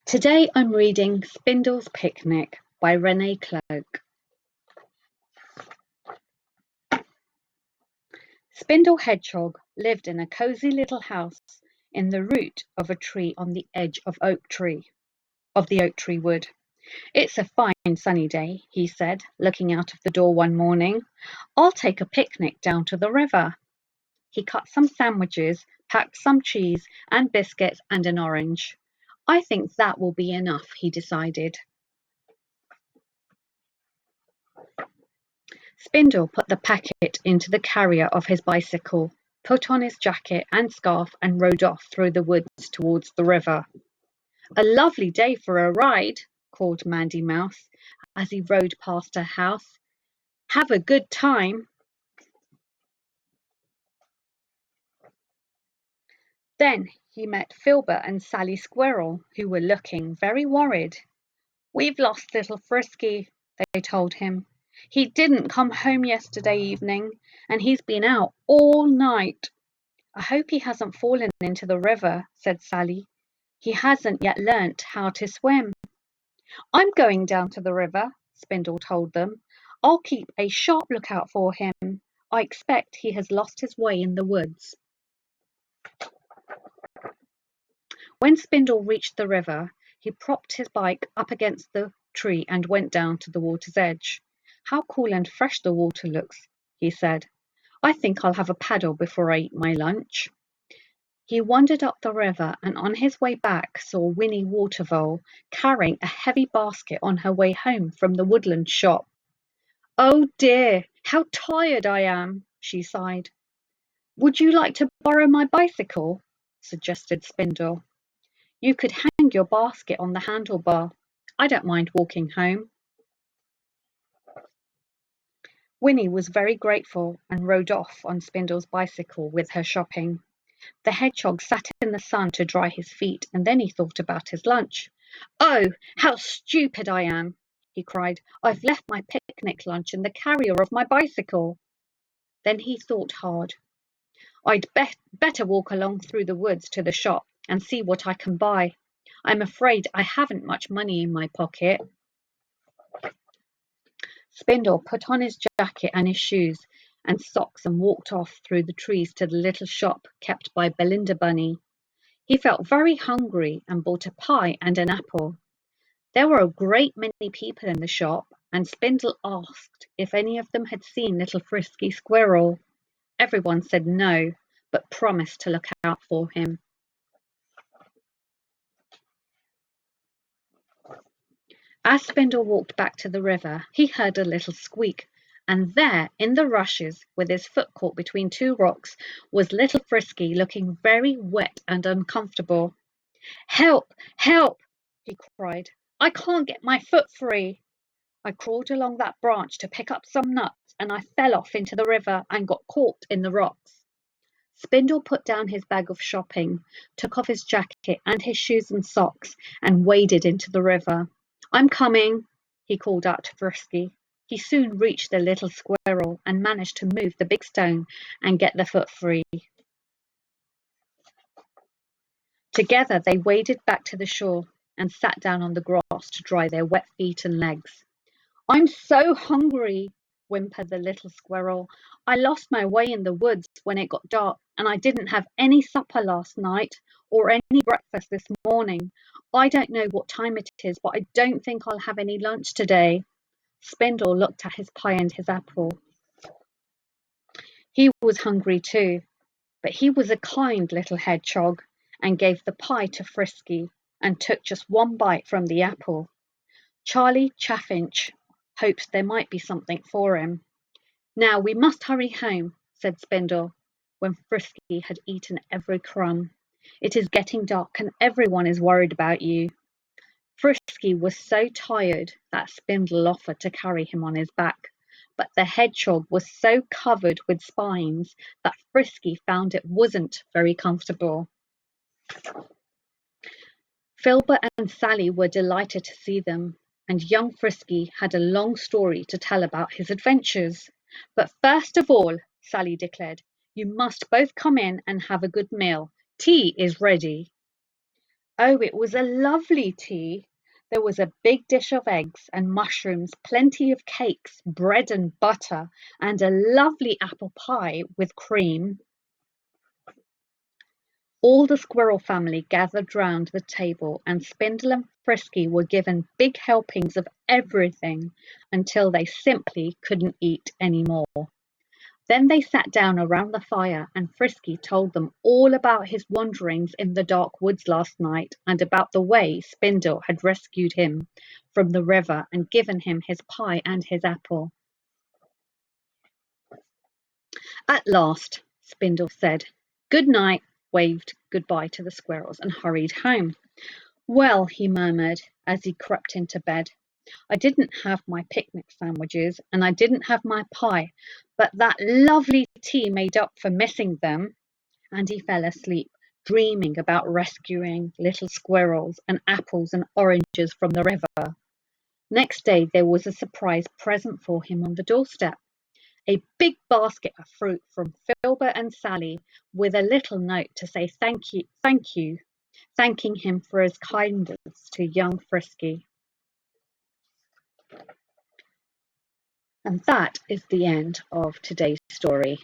Today I'm reading Spindle's Picnic by Renee Cloak. Spindle Hedgehog lived in a cosy little house in the root of a tree on the edge of the oak tree wood. "It's a fine sunny day," he said, looking out of the door one morning. "I'll take a picnic down to the river." He cut some sandwiches, packed some cheese and biscuits and an orange. "I think that will be enough," he decided. Spindle put the packet into the carrier of his bicycle, put on his jacket and scarf and rode off through the woods towards the river. "A lovely day for a ride," called Mandy Mouse as he rode past her house. "Have a good time." Then he met Filbert and Sally Squirrel, who were looking very worried. "We've lost little Frisky," they told him. "He didn't come home yesterday evening, and he's been out all night." "I hope he hasn't fallen into the river," said Sally. "He hasn't yet learnt how to swim." "I'm going down to the river," Spindle told them. "I'll keep a sharp lookout for him. I expect he has lost his way in the woods." When Spindle reached the river, he propped his bike up against the tree and went down to the water's edge. "How cool and fresh the water looks," he said. "I think I'll have a paddle before I eat my lunch." He wandered up the river and on his way back saw Winnie Watervole carrying a heavy basket on her way home from the woodland shop. "Oh dear, how tired I am," she sighed. "Would you like to borrow my bicycle?" suggested Spindle. "You could hang your basket on the handlebar. I don't mind walking home." Winnie was very grateful and rode off on Spindle's bicycle with her shopping. The hedgehog sat in the sun to dry his feet, and then he thought about his lunch. "Oh, how stupid I am!" he cried. "I've left my picnic lunch in the carrier of my bicycle." Then he thought hard. "Better walk along through the woods to the shop and see what I can buy. I'm afraid I haven't much money in my pocket." Spindle put on his jacket and his shoes and socks and walked off through the trees to the little shop kept by Belinda Bunny. He felt very hungry and bought a pie and an apple. There were a great many people in the shop, and Spindle asked if any of them had seen little Frisky Squirrel. Everyone said no, but promised to look out for him. As Spindle walked back to the river, he heard a little squeak, and there, in the rushes, with his foot caught between two rocks, was little Frisky, looking very wet and uncomfortable. "Help! Help!" he cried. "I can't get my foot free. I crawled along that branch to pick up some nuts, and I fell off into the river and got caught in the rocks." Spindle put down his bag of shopping, took off his jacket and his shoes and socks, and waded into the river. "I'm coming," he called out to Frisky. He soon reached the little squirrel and managed to move the big stone and get the foot free. Together they waded back to the shore and sat down on the grass to dry their wet feet and legs. "I'm so hungry," whimpered the little squirrel. "I lost my way in the woods when it got dark, and I didn't have any supper last night or any breakfast this morning. I don't know what time it is, but I don't think I'll have any lunch today." Spindle looked at his pie and his apple. He was hungry too, but he was a kind little hedgehog and gave the pie to Frisky and took just one bite from the apple. Charlie Chaffinch hoped there might be something for him. "Now we must hurry home," said Spindle, when Frisky had eaten every crumb. "It is getting dark and everyone is worried about you." Frisky was so tired that Spindle offered to carry him on his back, but the hedgehog was so covered with spines that Frisky found it wasn't very comfortable. Filbert and Sally were delighted to see them, and young Frisky had a long story to tell about his adventures. "But first of all," Sally declared, "you must both come in and have a good meal. Tea is ready." Oh, it was a lovely tea. There was a big dish of eggs and mushrooms, plenty of cakes, bread and butter, and a lovely apple pie with cream. All the squirrel family gathered round the table, and Spindle and Frisky were given big helpings of everything until they simply couldn't eat any more. Then they sat down around the fire, and Frisky told them all about his wanderings in the dark woods last night and about the way Spindle had rescued him from the river and given him his pie and his apple. At last, Spindle said good night, waved goodbye to the squirrels, and hurried home. Well, he murmured as he crept into bed, I didn't have my picnic sandwiches and I didn't have my pie, but that lovely tea made up for missing them. And he fell asleep, dreaming about rescuing little squirrels and apples and oranges from the river. Next day there was a surprise present for him on the doorstep. A big basket of fruit from Filbert and Sally, with a little note to say thank you, thanking him for his kindness to young Frisky. And that is the end of today's story.